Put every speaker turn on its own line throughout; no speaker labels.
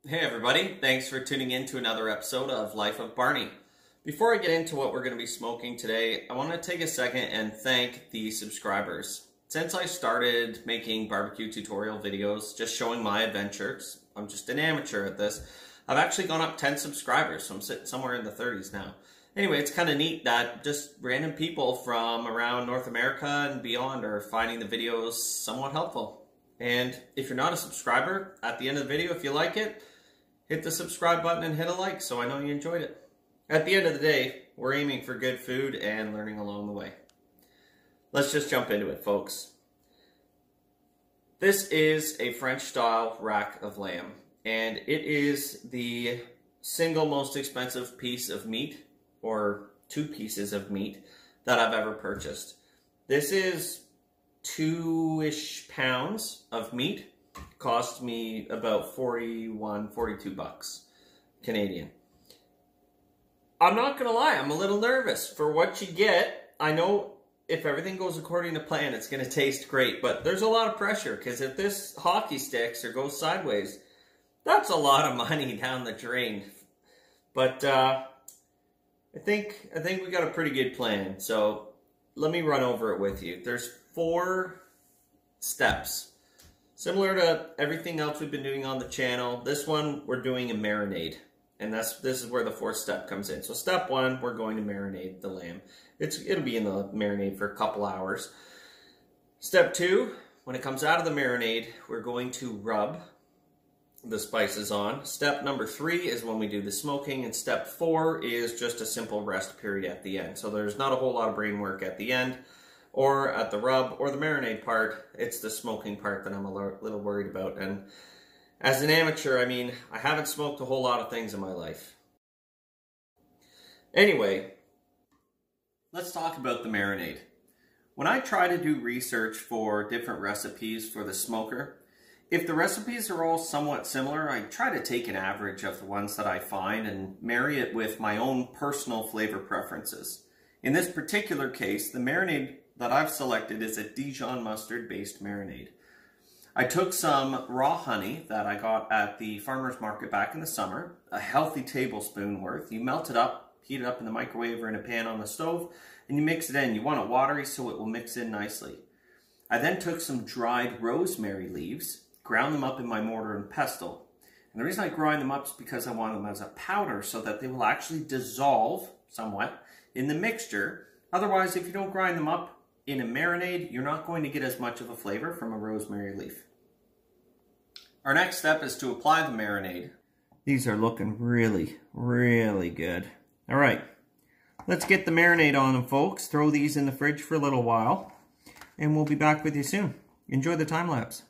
Hey everybody, thanks for tuning in to another episode of Life of Barney. Before I get into what we're going to be smoking today, I want to take a second and thank the subscribers. Since I started making barbecue tutorial videos, just showing my adventures, I'm just an amateur at this, I've actually gone up 10 subscribers, so I'm sitting somewhere in the 30s now. Anyway, it's kind of neat that just random people from around North America and beyond are finding the videos somewhat helpful. And if you're not a subscriber, at the end of the video, if you like it, hit the subscribe button and hit a like so I know you enjoyed it. At the end of the day, we're aiming for good food and learning along the way. Let's just jump into it, folks. This is a French-style rack of lamb, and it is the single most expensive piece of meat, or 2 pieces of meat, that I've ever purchased. This is 2-ish pounds of meat. Cost me about 42 bucks Canadian. I'm not gonna lie, I'm a little nervous for what you get. I know if everything goes according to plan, it's gonna taste great, but there's a lot of pressure because if this hockey sticks or goes sideways, that's a lot of money down the drain. But I think we got a pretty good plan. So let me run over it with you. There's 4 steps. Similar to everything else we've been doing on the channel, this one we're doing a marinade. And this is where the 4th step comes in. So step 1, we're going to marinate the lamb. It'll be in the marinade for a couple hours. Step 2, when it comes out of the marinade, we're going to rub the spices on. Step number 3 is when we do the smoking, and step 4 is just a simple rest period at the end. So there's not a whole lot of brain work at the end, or at the rub, or the marinade part. It's the smoking part that I'm a little worried about. And as an amateur, I mean, I haven't smoked a whole lot of things in my life. Anyway, let's talk about the marinade. When I try to do research for different recipes for the smoker, if the recipes are all somewhat similar, I try to take an average of the ones that I find and marry it with my own personal flavor preferences. In this particular case, the marinade that I've selected is a Dijon mustard based marinade. I took some raw honey that I got at the farmer's market back in the summer, a healthy tablespoon worth. You melt it up, heat it up in the microwave or in a pan on the stove, and you mix it in. You want it watery so it will mix in nicely. I then took some dried rosemary leaves, ground them up in my mortar and pestle. And the reason I grind them up is because I want them as a powder so that they will actually dissolve somewhat in the mixture. Otherwise, if you don't grind them up in a marinade, you're not going to get as much of a flavor from a rosemary leaf. Our next step is to apply the marinade. These are looking really, really good. All right, let's get the marinade on them, folks. Throw these in the fridge for a little while, and we'll be back with you soon. Enjoy the time lapse.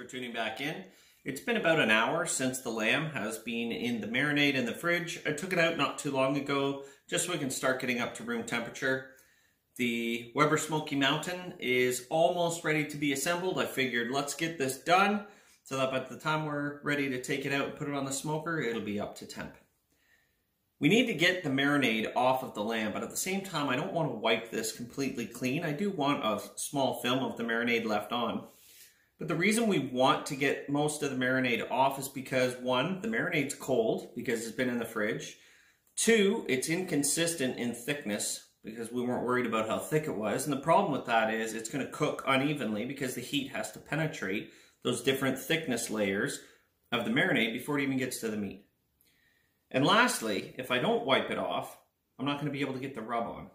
Tuning back in. It's been about an hour since the lamb has been in the marinade in the fridge. I took it out not too long ago just so we can start getting up to room temperature. The Weber Smoky Mountain is almost ready to be assembled. I figured let's get this done so that by the time we're ready to take it out and put it on the smoker, it'll be up to temp. We need to get the marinade off of the lamb, but at the same time, I don't want to wipe this completely clean. I do want a small film of the marinade left on. But the reason we want to get most of the marinade off is because 1, the marinade's cold because it's been in the fridge. 2, it's inconsistent in thickness because we weren't worried about how thick it was. And the problem with that is it's going to cook unevenly because the heat has to penetrate those different thickness layers of the marinade before it even gets to the meat. And lastly, if I don't wipe it off, I'm not going to be able to get the rub on.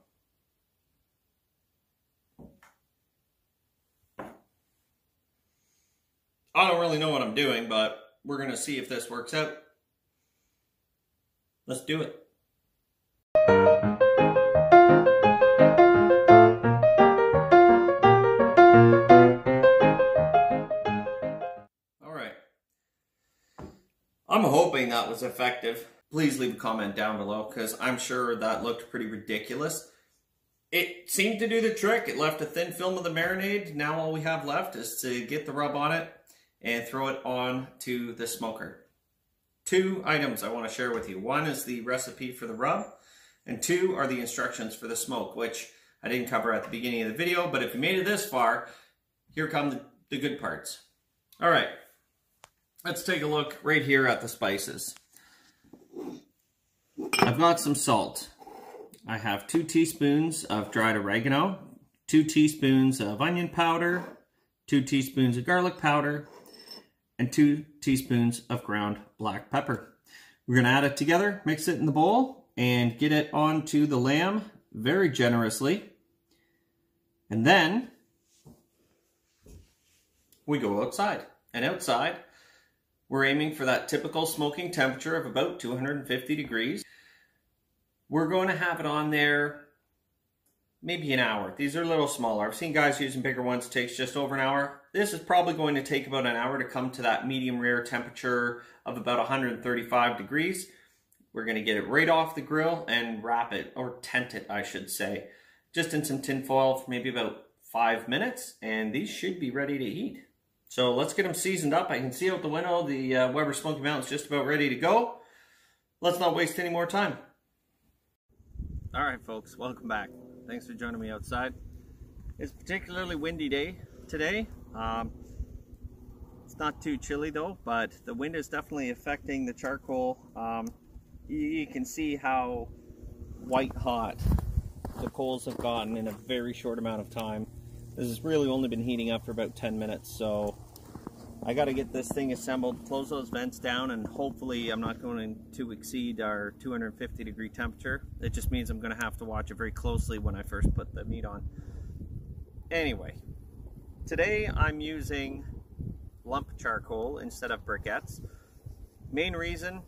I don't really know what I'm doing, but we're going to see if this works out. Let's do it. All right. I'm hoping that was effective. please leave a comment down below, because I'm sure that looked pretty ridiculous. It seemed to do the trick. It left a thin film of the marinade. Now all we have left is to get the rub on it and throw it on to the smoker. 2 items I want to share with you. 1 is the recipe for the rub, and 2 are the instructions for the smoke, which I didn't cover at the beginning of the video, but if you made it this far, here come the good parts. All right, let's take a look right here at the spices. I've got some salt. I have 2 teaspoons of dried oregano, 2 teaspoons of onion powder, 2 teaspoons of garlic powder, and 2 teaspoons of ground black pepper. We're gonna add it together, mix it in the bowl, and get it onto the lamb very generously. And then we go outside. And outside, we're aiming for that typical smoking temperature of about 250 degrees. We're going to have it on there maybe an hour. These are a little smaller. I've seen guys using bigger ones. It takes just over an hour. This is probably going to take about an hour to come to that medium rare temperature of about 135 degrees. We're going to get it right off the grill and wrap it, or tent it, I should say, just in some tin foil for maybe about 5 minutes, and these should be ready to eat. So let's get them seasoned up. I can see out the window the Weber Smoky Mountain's just about ready to go. Let's not waste any more time. All right, folks, welcome back. Thanks for joining me outside. It's a particularly windy day today. It's not too chilly though, but the wind is definitely affecting the charcoal. You can see how white hot the coals have gotten in a very short amount of time. This has really only been heating up for about 10 minutes, so I got to get this thing assembled, close those vents down, and hopefully I'm not going to exceed our 250 degree temperature. It just means I'm going to have to watch it very closely when I first put the meat on. Anyway, today I'm using lump charcoal instead of briquettes. Main reason,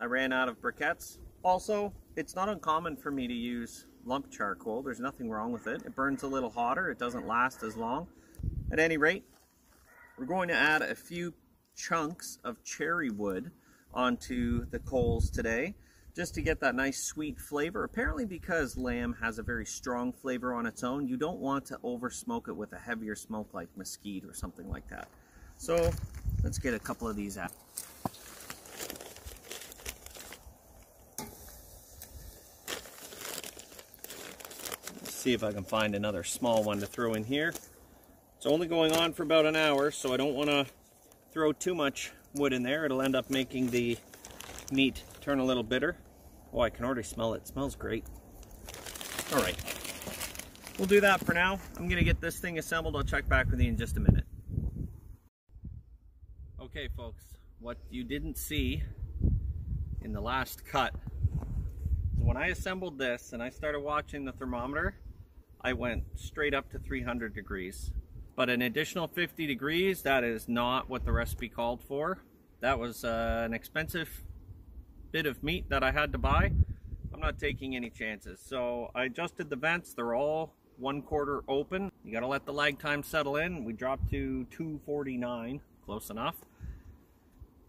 I ran out of briquettes. Also, it's not uncommon for me to use lump charcoal. There's nothing wrong with it. It burns a little hotter. It doesn't last as long. At any rate, we're going to add a few chunks of cherry wood onto the coals today, just to get that nice sweet flavor. Apparently, because lamb has a very strong flavor on its own, you don't want to over smoke it with a heavier smoke like mesquite or something like that. So let's get a couple of these out. Let's see if I can find another small one to throw in here. It's only going on for about an hour, so I don't want to throw too much wood in there. It'll end up making the meat turn a little bitter. Oh, I can already smell it. It smells great. All right, we'll do that for now. I'm going to get this thing assembled. I'll check back with you in just a minute. Okay, folks, what you didn't see in the last cut is when I assembled this and I started watching the thermometer, I went straight up to 300 degrees. But an additional 50 degrees, that is not what the recipe called for. That was an expensive bit of meat that I had to buy. I'm not taking any chances. So I adjusted the vents. They're all 1/4 open. You gotta let the lag time settle in. We dropped to 249, close enough.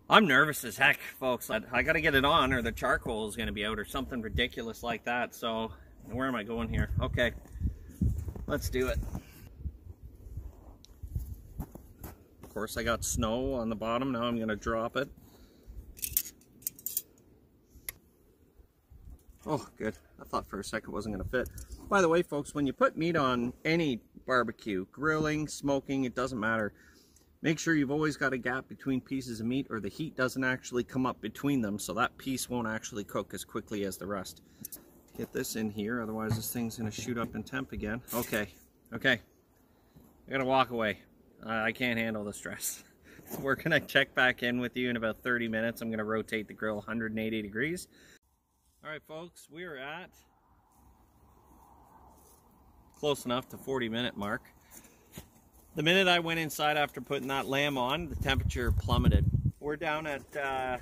I'm nervous as heck, folks. I gotta get it on or the charcoal is gonna be out or something ridiculous like that. So where am I going here? Okay, let's do it. Of course, I got snow on the bottom. Now I'm going to drop it. Oh, good. I thought for a second it wasn't going to fit. By the way, folks, when you put meat on any barbecue, grilling, smoking, it doesn't matter. Make sure you've always got a gap between pieces of meat or the heat doesn't actually come up between them, so that piece won't actually cook as quickly as the rest. Get this in here, otherwise this thing's going to shoot up in temp again. Okay. I got to walk away. I can't handle the stress. We're going to check back in with you in about 30 minutes. I'm going to rotate the grill 180 degrees. All right, folks, we're at close enough to 40-minute mark. The minute I went inside after putting that lamb on, the temperature plummeted. We're down at,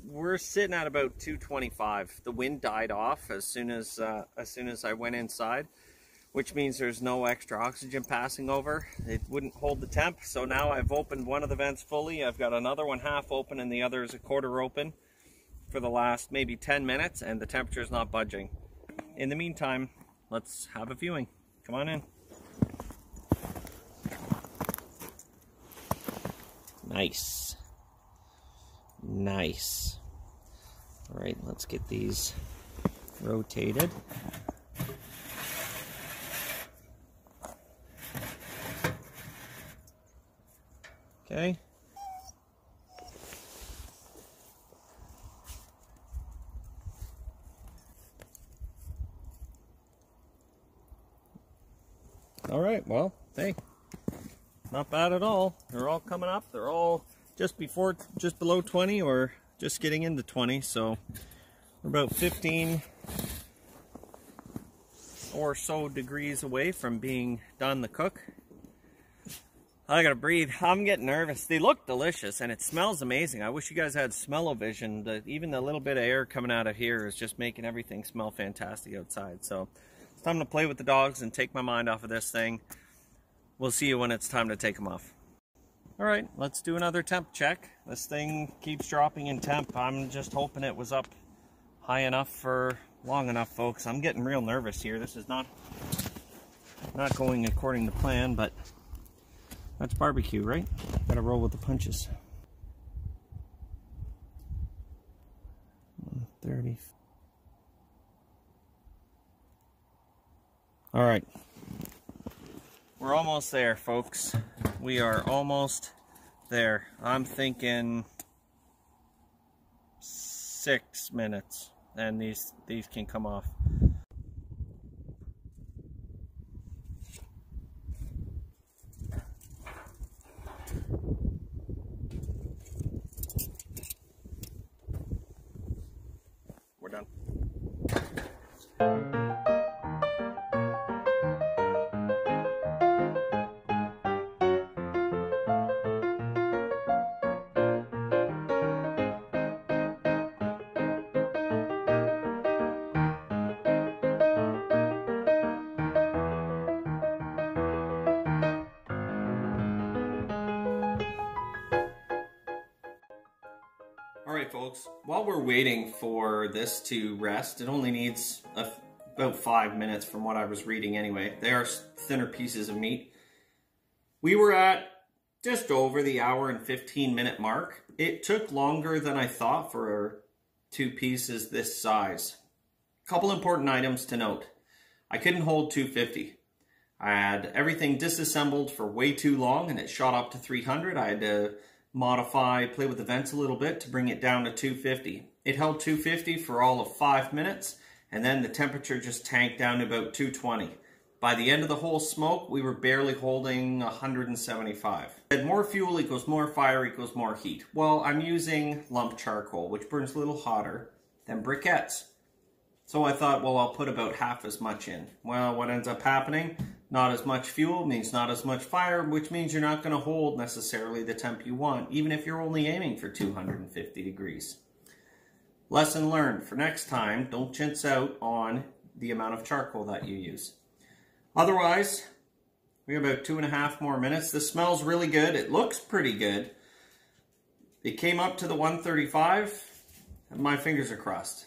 we're sitting at about 225. The wind died off as soon as I went inside, which means there's no extra oxygen passing over. It wouldn't hold the temp, so now I've opened one of the vents fully. I've got another one half open and the other is 1/4 open. for the last maybe 10 minutes and the temperature is not budging. In the meantime, let's have a viewing. Come on in. Nice. Nice. All right, let's get these rotated. Okay. All right, well, hey, not bad at all. They're all coming up. They're all just below 20 or just getting into 20. So we're about 15 or so degrees away from being done the cook. I gotta breathe. I'm getting nervous. They look delicious and it smells amazing. I wish you guys had smell-o-vision. Even the little bit of air coming out of here is just making everything smell fantastic outside. So it's time to play with the dogs and take my mind off of this thing. We'll see you when it's time to take them off. All right, let's do another temp check. This thing keeps dropping in temp. I'm just hoping it was up high enough for long enough, folks. I'm getting real nervous here. This is not going according to plan, but that's barbecue, right? Gotta roll with the punches. 130. All right. We're almost there, folks. We are almost there. I'm thinking 6 minutes, and these can come off. We're done. Alright folks, while we're waiting for this to rest, it only needs about 5 minutes from what I was reading anyway. They are thinner pieces of meat. We were at just over the hour and 15-minute mark. It took longer than I thought for 2 pieces this size. A couple important items to note. I couldn't hold 250. I had everything disassembled for way too long and it shot up to 300. I had to play with the vents a little bit to bring it down to 250. It held 250 for all of 5 minutes, and then the temperature just tanked down to about 220. By the end of the whole smoke, we were barely holding 175. And more fuel equals more fire equals more heat. Well, I'm using lump charcoal, which burns a little hotter than briquettes. So I thought, well, I'll put about half as much in. Well, what ends up happening? Not as much fuel means not as much fire, which means you're not going to hold necessarily the temp you want, even if you're only aiming for 250 degrees. Lesson learned. For next time, don't chintz out on the amount of charcoal that you use. Otherwise, we have about 2.5 more minutes. This smells really good. It looks pretty good. It came up to the 135, and my fingers are crossed.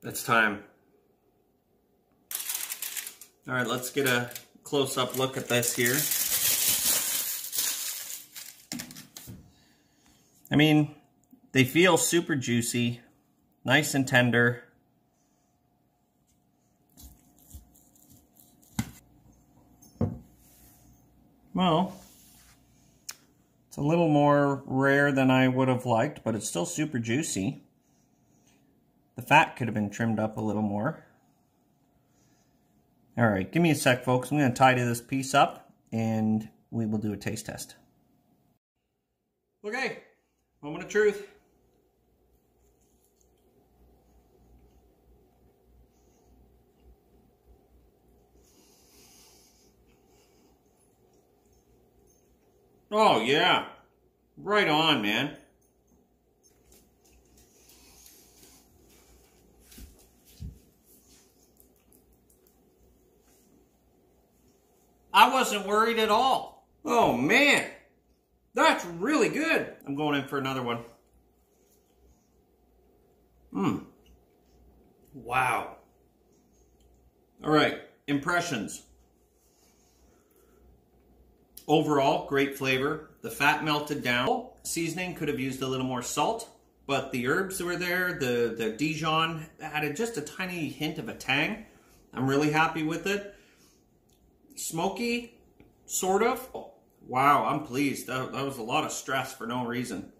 It's time. All right, let's get a close-up look at this here. I mean, they feel super juicy, nice and tender. Well, it's a little more rare than I would have liked, but it's still super juicy. The fat could have been trimmed up a little more. All right, give me a sec, folks. I'm going to tidy this piece up, and we will do a taste test. Okay, moment of truth. Oh, yeah. Right on, man. I wasn't worried at all. Oh, man. That's really good. I'm going in for another one. Wow. All right, impressions. Overall, great flavor. The fat melted down. Seasoning, could have used a little more salt, but the herbs were there. The Dijon added just a tiny hint of a tang. I'm really happy with it. Smoky, sort of. Wow, I'm pleased. That was a lot of stress for no reason.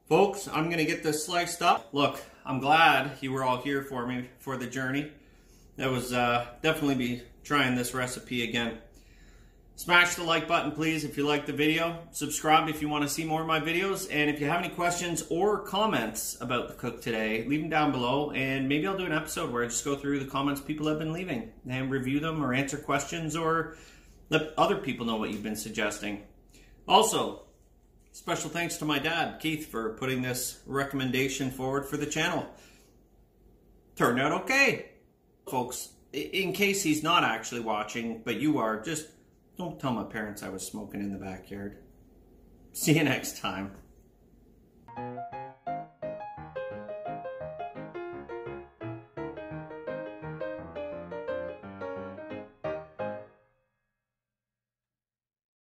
Folks, I'm going to get this sliced up. Look, I'm glad you were all here for me for the journey. That was definitely be trying this recipe again. Smash the like button, please, if you liked the video. Subscribe if you want to see more of my videos. And if you have any questions or comments about the cook today, leave them down below. And maybe I'll do an episode where I just go through the comments people have been leaving and review them or answer questions or let other people know what you've been suggesting. Also, special thanks to my dad, Keith, for putting this recommendation forward for the channel. Turned out okay. Folks, in case he's not actually watching, but you are, just don't tell my parents I was smoking in the backyard. See you next time.